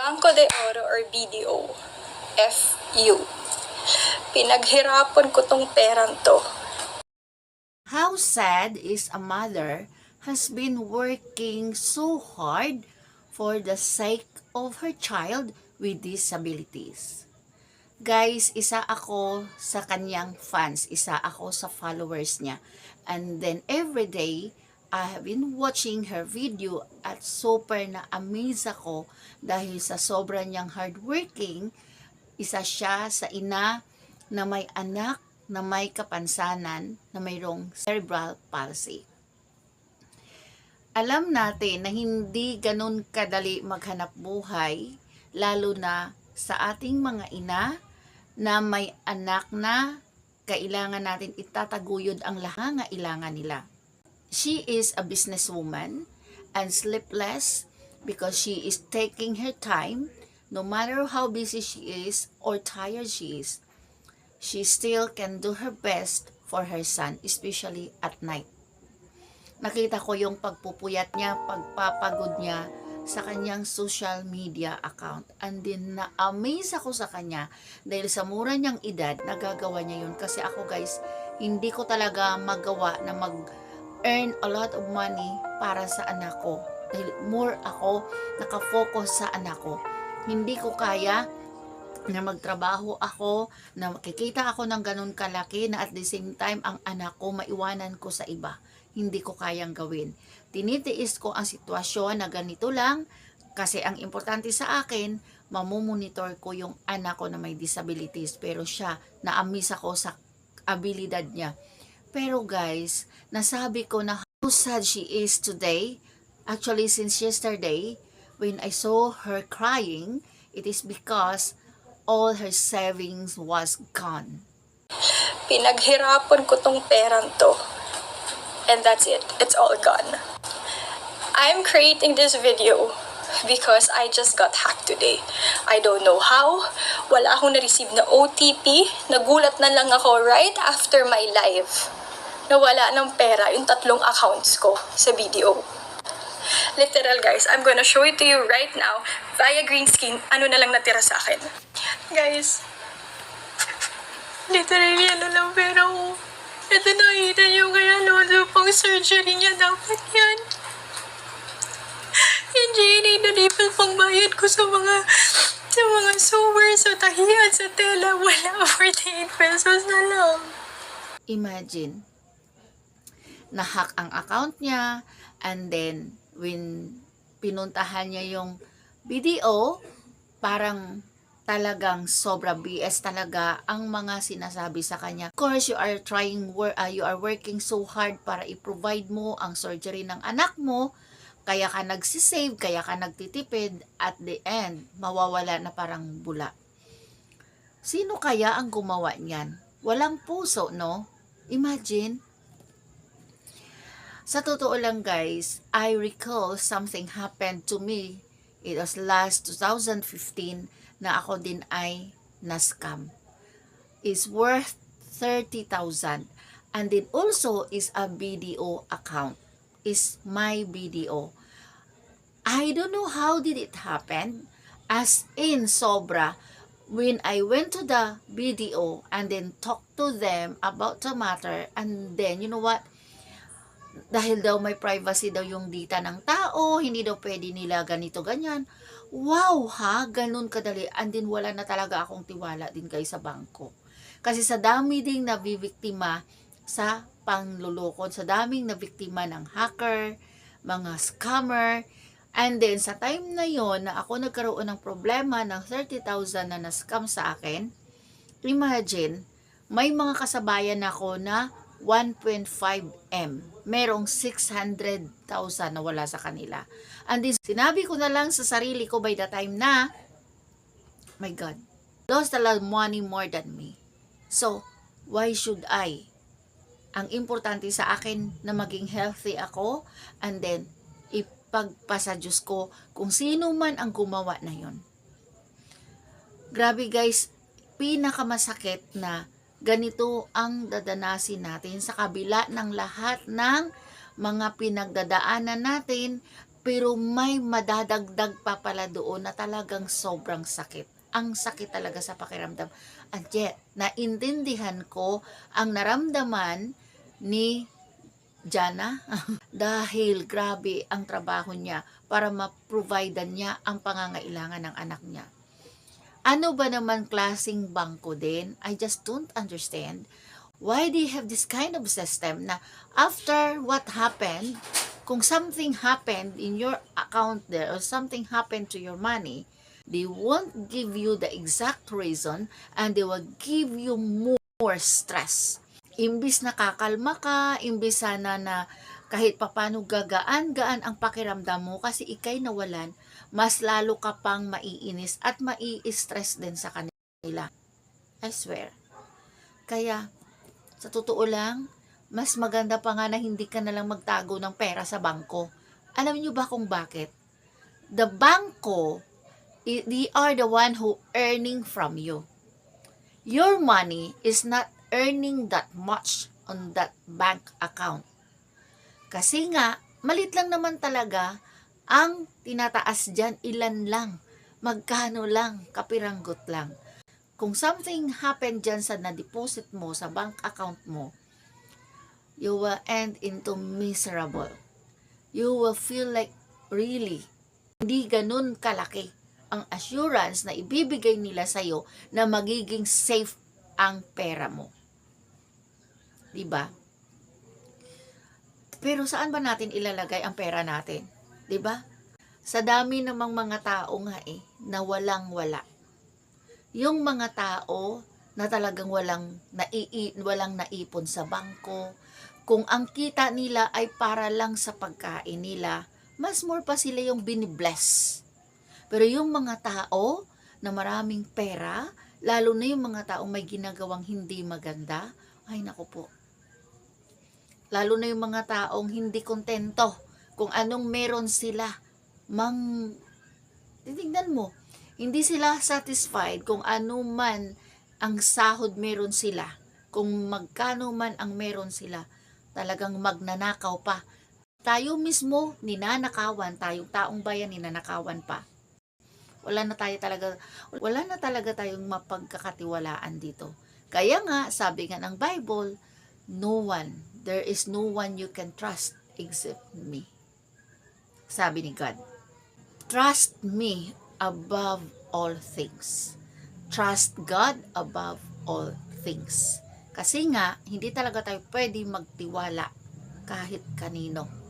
Bangko de Oro or BDO, FU. Pinaghirapan ko tong perang to. How sad is a mother has been working so hard for the sake of her child with disabilities. Guys, isa ako sa kanyang fans, isa ako sa followers niya. And then every day, I have been watching her video at super na-amaze ako dahil sa sobra niyang hardworking. Isa siya sa ina na may anak na may kapansanan na mayroong cerebral palsy. Alam natin na hindi ganun kadali maghanap buhay, lalo na sa ating mga ina na may anak na kailangan natin itataguyod ang lahangailangan nila. She is a businesswoman and sleepless because she is taking her time. No matter how busy she is or tired she is, she still can do her best for her son, especially at night. Nakita ko yung pagpupuyat niya, pagpapagod niya sa kanyang social media account. And then na-amaze ako sa kanya dahil sa mura niyang edad, nagagawa niya yun. Kasi ako guys, hindi ko talaga magawa na mag-earn a lot of money para sa anak ko. Dahil more ako nakafocus sa anak ko. Hindi ko kaya na magtrabaho ako, na makikita ako ng ganun kalaki na at the same time ang anak ko maiwanan ko sa iba. Hindi ko kayang gawin. Tinitiis ko ang sitwasyon na ganito lang kasi ang importante sa akin, mamumonitor ko yung anak ko na may disabilities. Pero siya, na-amaze ako sa abilidad niya. Pero guys, nasabi ko na how sad she is today. Actually, since yesterday, when I saw her crying, it is because all her savings was gone. Pinaghirapan ko tong perang to. And that's it. It's all gone. I'm creating this video because I just got hacked today. I don't know how. Wala akong na-receive na OTP. Nagulat na lang ako right after my live. Nawala ng pera yung 3 accounts ko sa video. Literal guys, I'm gonna show it to you right now via green screen. Ano na lang natira sa akin. Guys, literally ano lang pera ko. Ito nakita nyo kaya lodo pang surgery niya. Dapat yan. Yung GNA na level pang bayad ko sa mga sewers, sa tahiyan, sa tela. Wala, 48 pesos na lang. Imagine, na-hack ang account niya, and then when pinuntahan niya yung video, parang talagang sobra BS talaga ang mga sinasabi sa kanya. Of course, you are working so hard para i-provide mo ang surgery ng anak mo, kaya ka nagsisave, kaya ka nagtitipid, at the end, mawawala na parang bula. Sino kaya ang gumawa niyan? Walang puso, no? Imagine. Sa totoo lang guys, I recall something happened to me. It was last 2015 na ako din ay na-scam. It's worth 30,000. And then also is a BDO account. Is my BDO. I don't know how did it happen. As in sobra, when I went to the BDO and then talked to them about the matter, and then you know what? Dahil daw may privacy daw yung data ng tao, hindi daw pwede nila ganito ganyan. Wow ha, ganun kadali. And then wala na talaga akong tiwala din guys sa bangko. Kasi sa dami ding nabibiktima sa panglulokod, sa daming nabiktima ng hacker, mga scammer. And then sa time na yon na ako nagkaroon ng problema ng 30,000 na na-scam sa akin, imagine, may mga kasabayan ako na 1.5M. Merong 600,000 na wala sa kanila. And this, sinabi ko na lang sa sarili ko by the time na, my God, lost a lot of money more than me. So, why should I? Ang importante sa akin na maging healthy ako, and then, ipagpasa Diyos ko kung sino man ang gumawa na yon. Grabe guys, pinakamasakit na ganito ang dadanasin natin sa kabila ng lahat ng mga pinagdadaanan natin, Pero may madadagdag pa pala doon na talagang sobrang sakit. Ang sakit talaga sa pakiramdam. At yet, naintindihan ko ang naramdaman ni Jana dahil grabe ang trabaho niya para ma-provide niya ang pangangailangan ng anak niya. Ano ba naman klaseng bangko din? I just don't understand. Why do you have this kind of system na after what happened, kung something happened in your account there or something happened to your money, they won't give you the exact reason and they will give you more stress. Imbis na kakalma ka, imbis sana na kahit papano gagaan-gaan ang pakiramdam mo kasi ikay nawalan, mas lalo ka pang maiinis at mai-stress din sa kanila. I swear. Kaya, sa totoo lang, mas maganda pa nga na hindi ka nalang magtago ng pera sa bangko. Alam niyo ba kung bakit? The bangko, they are the one who earning from you. Your money is not earning that much on that bank account. Kasi nga, malit lang naman talaga ang tinataas dyan, ilan lang, magkano lang, kapiranggot lang. Kung something happened dyan sa na-deposit mo, sa bank account mo, you will end into miserable. You will feel like really, hindi ganun kalaki ang assurance na ibibigay nila sa'yo na magiging safe ang pera mo. Diba? Pero saan ba natin ilalagay ang pera natin? 'Di ba? Sa dami namang mga tao nga na walang-wala. Yung mga tao na talagang walang naipon sa bangko, kung ang kita nila ay para lang sa pagkain nila, mas more pa sila yung binibless. Pero yung mga tao na maraming pera, lalo na yung mga taong may ginagawang hindi maganda, ay naku po. Lalo na yung mga taong hindi kontento kung anong meron sila. Titignan mo, hindi sila satisfied kung ano man ang sahod meron sila. Kung magkano man ang meron sila, talagang magnanakaw pa. Tayo mismo, ninanakawan, tayong taong bayan, ninanakawan pa. Wala na talaga tayong mapagkakatiwalaan dito. Kaya nga, sabi nga ng Bible, there is no one you can trust except me. Sabi ni God, trust me above all things. Trust God above all things. Kasi nga, hindi talaga tayo pwede magtiwala kahit kanino.